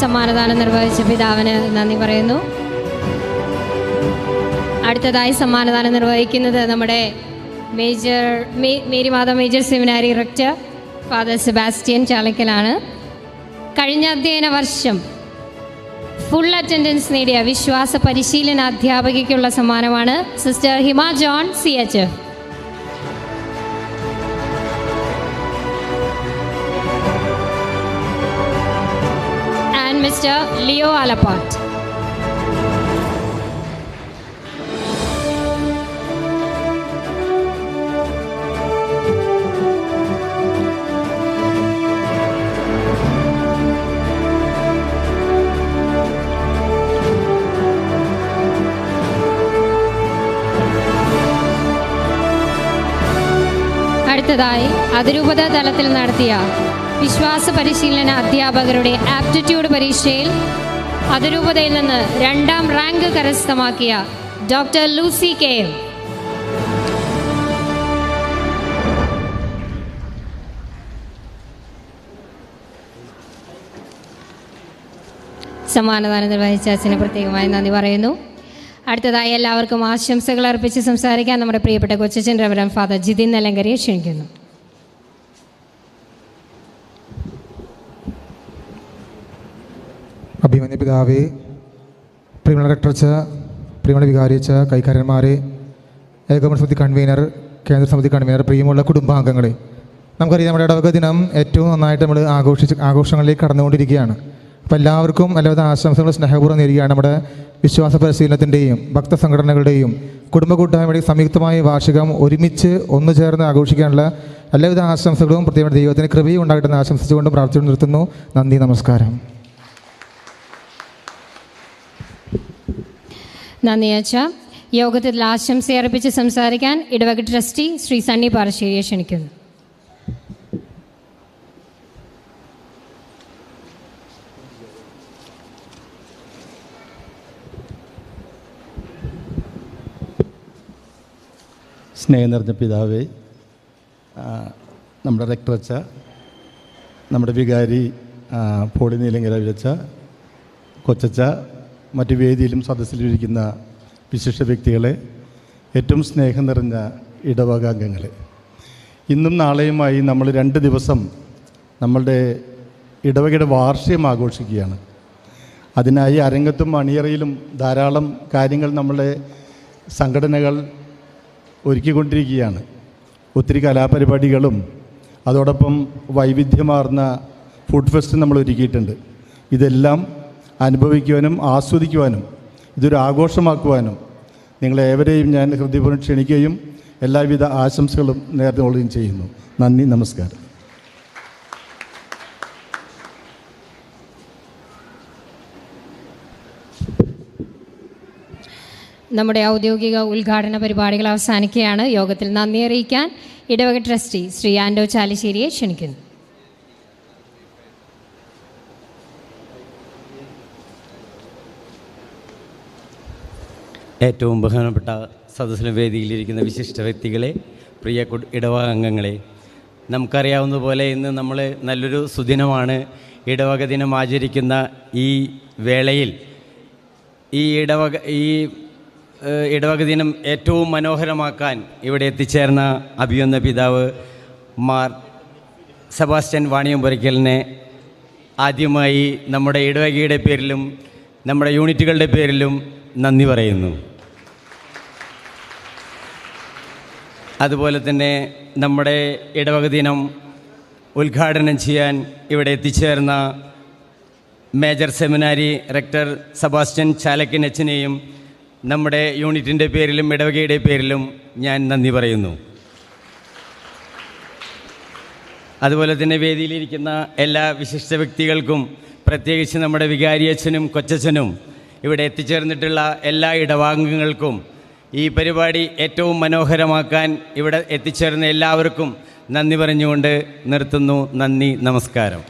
സമ്മാനദാനം നിർവഹിച്ച പിതാവിന് നന്ദി പറയുന്നു. അടുത്തതായി സമ്മാനദാനം നിർവഹിക്കുന്നത് നമ്മുടെ Marymatha major seminary rector father Sebastian ചാലക്കലാണ്. കഴിഞ്ഞ അധ്യയന വർഷം ഫുൾ അറ്റൻഡൻസ് നേടിയ വിശ്വാസ പരിശീലന അധ്യാപകയ്ക്കുള്ള സമ്മാനമാണ് sister Hima John CHF. And mister Leo Alappatt. അടുത്തതായി അതിരൂപത തലത്തിൽ നടത്തിയ വിശ്വാസ പരിശീലന അധ്യാപകരുടെ ആപ്റ്റിറ്റ്യൂഡ് പരീക്ഷയിൽ അതിരൂപതയിൽ നിന്ന് 2ാം റാങ്ക് കരസ്ഥമാക്കിയ ഡോക്ടർ ലൂസി KM. സമ്മാനദാനം നിർവഹിച്ച അച്ഛന് പ്രത്യേകമായി നന്ദി പറയുന്നു. അടുത്തതായി എല്ലാവർക്കും ആശംസകൾ അർപ്പിച്ച് സംസാരിക്കാൻ നമ്മുടെ പ്രിയപ്പെട്ട കൊച്ചച്ഛൻ റവറൻ ഫാദർ ജിതിൻ നെല്ലങ്കരയെ ക്ഷണിക്കുന്നു. അഭിമന്യ പിതാവേ, പ്രിയമുള്ള റെക്ടറച്ച, പ്രിയമുള്ള വികാരിച്ച, കൈക്കാരന്മാരെ, ഏകോപന സമിതി കൺവീനർ, കേന്ദ്ര സമിതി കൺവീനർ, പ്രിയമുള്ള കുടുംബാംഗങ്ങളെ, നമുക്കറിയാം നമ്മുടെ ഇടവക ദിനം ഏറ്റവും നന്നായിട്ട് നമ്മൾ ആഘോഷങ്ങളിലേക്ക് കടന്നുകൊണ്ടിരിക്കുകയാണ്. അപ്പോൾ എല്ലാവർക്കും എല്ലാവിധ ആശംസകളും സ്നേഹപൂർവ്വം നേരുകയാണ്. നമ്മുടെ വിശ്വാസ പരിശീലനത്തിൻ്റെയും ഭക്തസംഘടനകളുടെയും കുടുംബ കൂട്ടായ്മയുടെയും സംയുക്തമായ വാർഷികം ഒരുമിച്ച് ഒന്നു ചേർന്ന് ആഘോഷിക്കാനുള്ള എല്ലാവിധ ആശംസകളും പ്രത്യേക ദൈവത്തിന് കൃപയും ഉണ്ടാകട്ടെന്ന് ആശംസിച്ചുകൊണ്ട് പ്രാർത്ഥിച്ചു നിർത്തുന്നു. നന്ദി, നമസ്കാരം. നന്ദി അച്ഛ. യോഗത്തിൽ ആശംസയർപ്പിച്ച് സംസാരിക്കാൻ ഇടവക ട്രസ്റ്റി ശ്രീ സണ്ണി പാറശ്ശേരിയെ ക്ഷണിക്കുന്നു. സ്നേഹം നിറഞ്ഞ പിതാവേ, നമ്മുടെ റെക്ടറച്ച, നമ്മുടെ വികാരി പോളി നീലങ്കര വിളിച്ച കൊച്ചച്ച, മറ്റു വേദിയിലും സദസ്സിലിരിക്കുന്ന വിശിഷ്ട വ്യക്തികളെ, ഏറ്റവും സ്നേഹം നിറഞ്ഞ ഇടവകാംഗങ്ങളെ, ഇന്നും നാളെയുമായി നമ്മൾ 2 ദിവസം നമ്മളുടെ ഇടവകയുടെ വാർഷികം ആഘോഷിക്കുകയാണ്. അതിനായി അരങ്ങത്തും അണിയറയിലും ധാരാളം കാര്യങ്ങൾ നമ്മളുടെ സംഘടനകൾ ഒരുക്കിക്കൊണ്ടിരിക്കുകയാണ്. ഒത്തിരി കലാപരിപാടികളും അതോടൊപ്പം വൈവിധ്യമാർന്ന ഫുഡ് ഫെസ്റ്റ് നമ്മൾ ഒരുക്കിയിട്ടുണ്ട്. ഇതെല്ലാം അനുഭവിക്കുവാനും ആസ്വദിക്കുവാനും ഇതൊരു ആഘോഷമാക്കുവാനും നിങ്ങളേവരെയും ഞാൻ ഹൃദയപൂർവ്വം ക്ഷണിക്കുകയും എല്ലാവിധ ആശംസകളും നേർന്നുകൊള്ളുകയും ചെയ്യുന്നു. നന്ദി, നമസ്കാരം. നമ്മുടെ ഔദ്യോഗിക ഉദ്ഘാടന പരിപാടികൾ അവസാനിക്കുകയാണ്. യോഗത്തിൽ നന്ദി അറിയിക്കാൻ ഇടവക ട്രസ്റ്റി ശ്രീ ആൻഡോ ചാലിശ്ശേരിയെ ക്ഷണിക്കുന്നു. ഏറ്റവും ബഹുമാനപ്പെട്ട സദസ്സിലും വേദിയിലിരിക്കുന്ന വിശിഷ്ട വ്യക്തികളെ, പ്രിയ ഇടവക അംഗങ്ങളെ, നമുക്കറിയാവുന്നതുപോലെ ഇന്ന് നമ്മൾ നല്ലൊരു സുദിനമാണ്. ഇടവക ദിനം ആചരിക്കുന്ന ഈ വേളയിൽ ഈ ഇടവക ദിനം ഏറ്റവും മനോഹരമാക്കാൻ ഇവിടെ എത്തിച്ചേർന്ന അഭിമന്യ പിതാവ് മാർ സെബാസ്റ്റ്യൻ വാണിയമ്പുരയ്ക്കലിനെ ആദ്യമായി നമ്മുടെ ഇടവകയുടെ പേരിലും നമ്മുടെ യൂണിറ്റുകളുടെ പേരിലും നന്ദി പറയുന്നു. അതുപോലെ തന്നെ നമ്മുടെ ഇടവക ദിനം ഉദ്ഘാടനം ചെയ്യാൻ ഇവിടെ എത്തിച്ചേർന്ന major seminary rector Sebastian Chalakkan അച്ഛനെയും നമ്മുടെ യൂണിറ്റിൻ്റെ പേരിലും ഇടവകയുടെ പേരിലും ഞാൻ നന്ദി പറയുന്നു. അതുപോലെ തന്നെ വേദിയിലിരിക്കുന്ന എല്ലാ വിശിഷ്ട വ്യക്തികൾക്കും, പ്രത്യേകിച്ച് നമ്മുടെ വികാരിയച്ഛനും കൊച്ചച്ഛനും ഇവിടെ എത്തിച്ചേർന്നിട്ടുള്ള എല്ലാ ഇടവാംഗങ്ങൾക്കും, ഈ പരിപാടി ഏറ്റവും മനോഹരമാക്കാൻ ഇവിടെ എത്തിച്ചേർന്ന എല്ലാവർക്കും നന്ദി പറഞ്ഞുകൊണ്ട് നിർത്തുന്നു. നന്ദി, നമസ്കാരം.